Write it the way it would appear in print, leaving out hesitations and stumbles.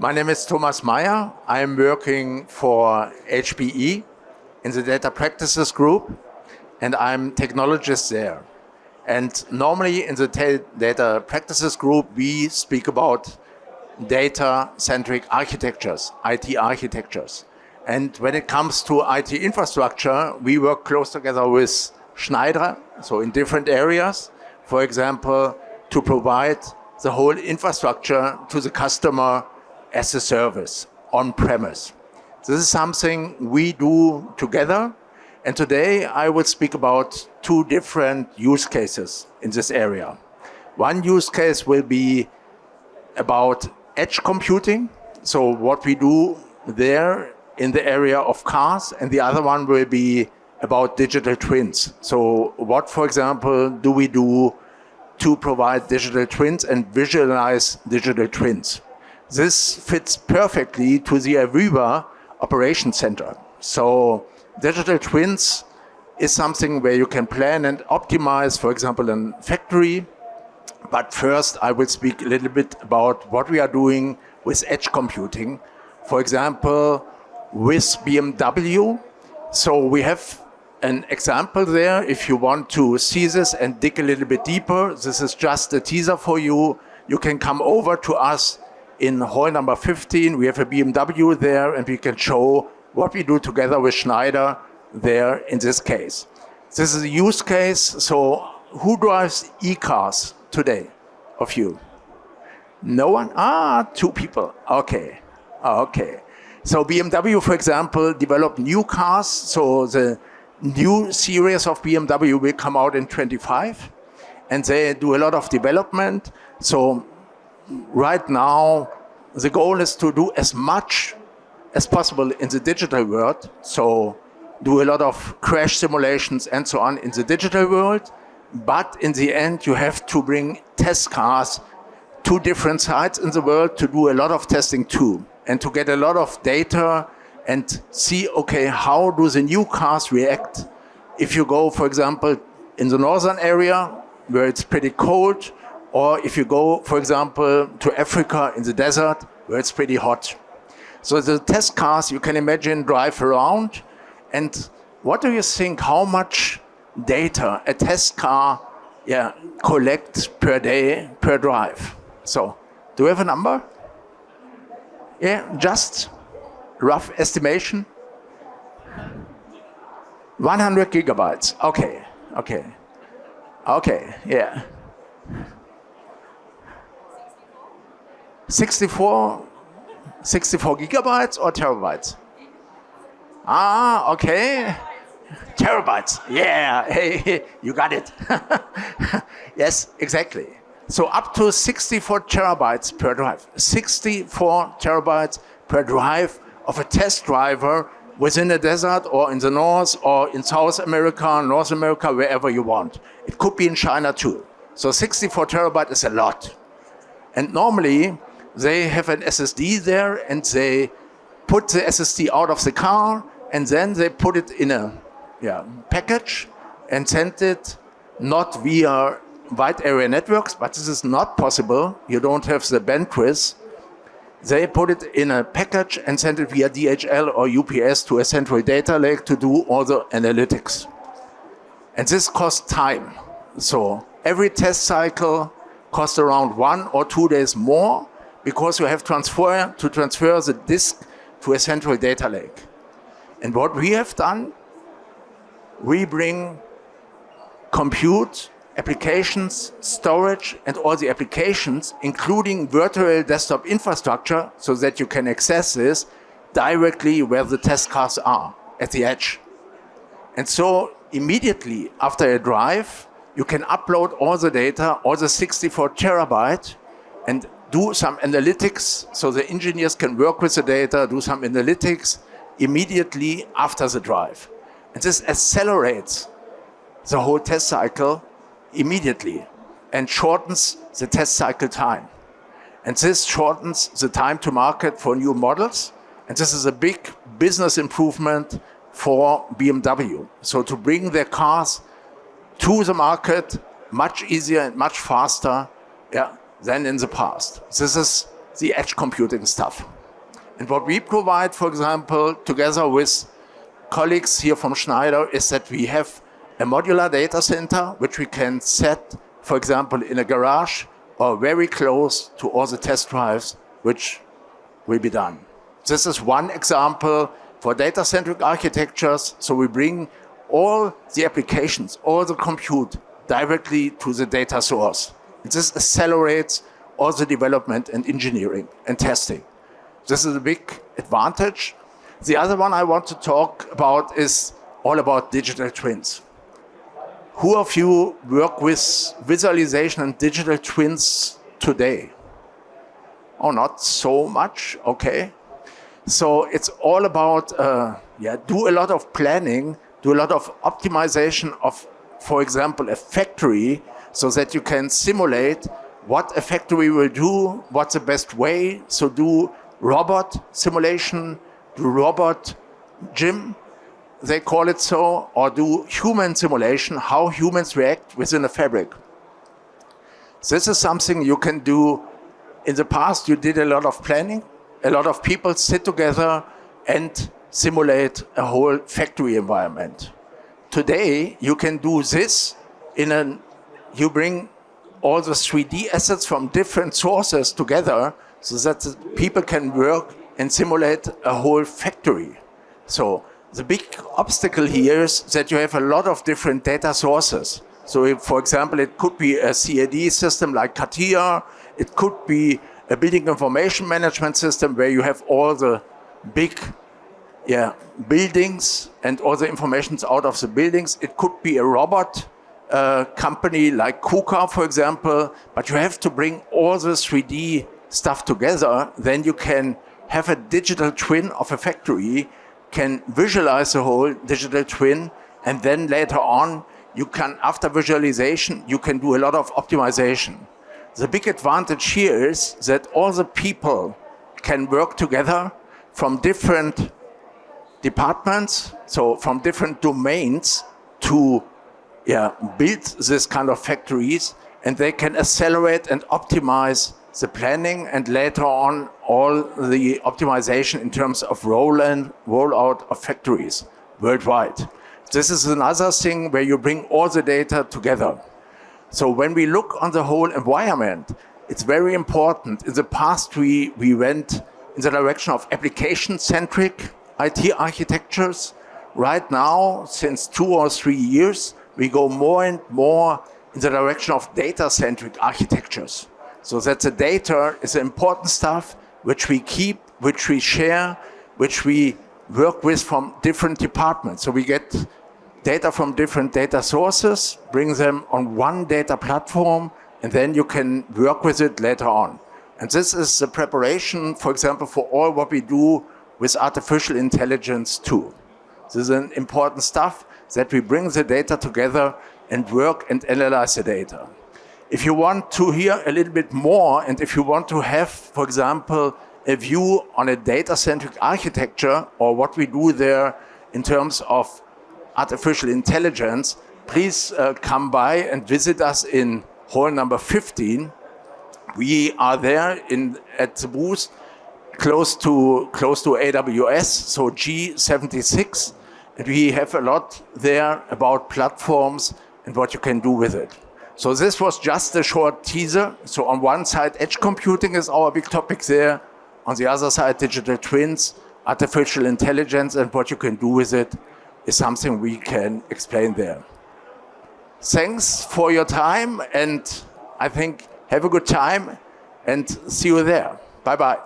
My name is Thomas Meier. I am working for HPE in the Data Practices group, and I'm technologist there. And normally in the Data Practices group, we speak about data-centric architectures, IT architectures. And when it comes to IT infrastructure, we work close together with Schneider, so in different areas. For example, to provide the whole infrastructure to the customer as a service on-premise. This is something we do together. And today I will speak about two different use cases in this area. One use case will be about edge computing, so what we do there in the area of cars, and the other one will be about digital twins. So what, for example, do we do to provide digital twins and visualize digital twins? This fits perfectly to the Ariba Operation Center. So digital twins is something where you can plan and optimize, for example, a factory. But first, I will speak a little bit about what we are doing with edge computing. For example, with BMW. So we have an example there. If you want to see this and dig a little bit deeper, this is just a teaser for you. You can come over to us in hall number 15. We have a BMW there, and we can show what we do together with Schneider there in this case. This is a use case. So who drives e-cars today of you? No one? Two people. Okay. Okay. So BMW, for example, developed new cars. So the new series of BMW will come out in 25, and they do a lot of development. So right now, the goal is to do as much as possible in the digital world. So do a lot of crash simulations and so on in the digital world. But in the end, you have to bring test cars to different sites in the world to do a lot of testing too, and to get a lot of data and see, okay, how do the new cars react? If you go, for example, in the northern area where it's pretty cold, or if you go, for example, to Africa in the desert where it's pretty hot. So the test cars, you can imagine, drive around. And what do you think, how much data a test car collects per day, per drive? So do you have a number? Yeah, just rough estimation? 100 gigabytes. Okay, okay. Okay, yeah. 64 gigabytes or terabytes? Okay. Terabytes. Yeah, hey, you got it. Yes, exactly. So up to 64 terabytes per drive. 64 terabytes per drive of a test driver within the desert or in the north or in South America, North America, wherever you want. It could be in China too. So 64 terabytes is a lot. And normally they have an SSD there, and they put the SSD out of the car, and then they put it in a package and send it not via wide area networks, but this is not possible. You don't have the bandwidth. They put it in a package and send it via DHL or UPS to a central data lake to do all the analytics. And this costs time. So every test cycle costs around 1 or 2 days more, because you have to transfer the disk to a central data lake. And what we have done, we bring compute, applications, storage, and all the applications, including virtual desktop infrastructure, so that you can access this directly where the test cars are, at the edge. And so immediately after a drive, you can upload all the data, all the 64 terabytes, and do some analytics, so the engineers can work with the data, do some analytics immediately after the drive. And this accelerates the whole test cycle immediately and shortens the test cycle time. And this shortens the time to market for new models. And this is a big business improvement for BMW. So to bring their cars to the market much easier and much faster than in the past. This is the edge computing stuff. And what we provide, for example, together with colleagues here from Schneider, is that we have a modular data center which we can set, for example, in a garage or very close to all the test drives which will be done. This is one example for data-centric architectures. So we bring all the applications, all the compute directly to the data source. And this accelerates all the development and engineering and testing. This is a big advantage. The other one I want to talk about is all about digital twins. Who of you work with visualization and digital twins today? Oh, not so much, okay. So it's all about, do a lot of planning, do a lot of optimization of, for example, a factory, so that you can simulate what a factory will do, what's the best way. So do robot simulation, do robot gym, they call it so, or do human simulation, how humans react within a fabric. This is something you can do. In the past, you did a lot of planning. A lot of people sit together and simulate a whole factory environment. Today, you can do this you bring all the 3D assets from different sources together so that the people can work and simulate a whole factory. So the big obstacle here is that you have a lot of different data sources. So if, for example, it could be a CAD system like CATIA, it could be a building information management system where you have all the big buildings and all the informations out of the buildings. It could be a robot company like KUKA, for example, but you have to bring all the 3D stuff together. Then you can have a digital twin of a factory, can visualize the whole digital twin, and then later on, you can, after visualization, you can do a lot of optimization. The big advantage here is that all the people can work together from different departments, so from different domains to build this kind of factories, and they can accelerate and optimize the planning and later on all the optimization in terms of rollout of factories worldwide. This is another thing where you bring all the data together. So when we look on the whole environment, it's very important. In the past, we went in the direction of application-centric IT architectures. Right now, since 2 or 3 years, we go more and more in the direction of data-centric architectures. So that the data is important stuff which we keep, which we share, which we work with from different departments. So we get data from different data sources, bring them on one data platform, and then you can work with it later on. And this is the preparation, for example, for all what we do with artificial intelligence too. This is an important stuff that we bring the data together and work and analyze the data. If you want to hear a little bit more, and if you want to have, for example, a view on a data-centric architecture or what we do there in terms of artificial intelligence, please come by and visit us in hall number 15. We are there at the booth close to AWS, so G76, and we have a lot there about platforms and what you can do with it. So this was just a short teaser. So on one side, edge computing is our big topic there. On the other side, digital twins, artificial intelligence, and what you can do with it is something we can explain there. Thanks for your time, and I think have a good time, and see you there. Bye-bye.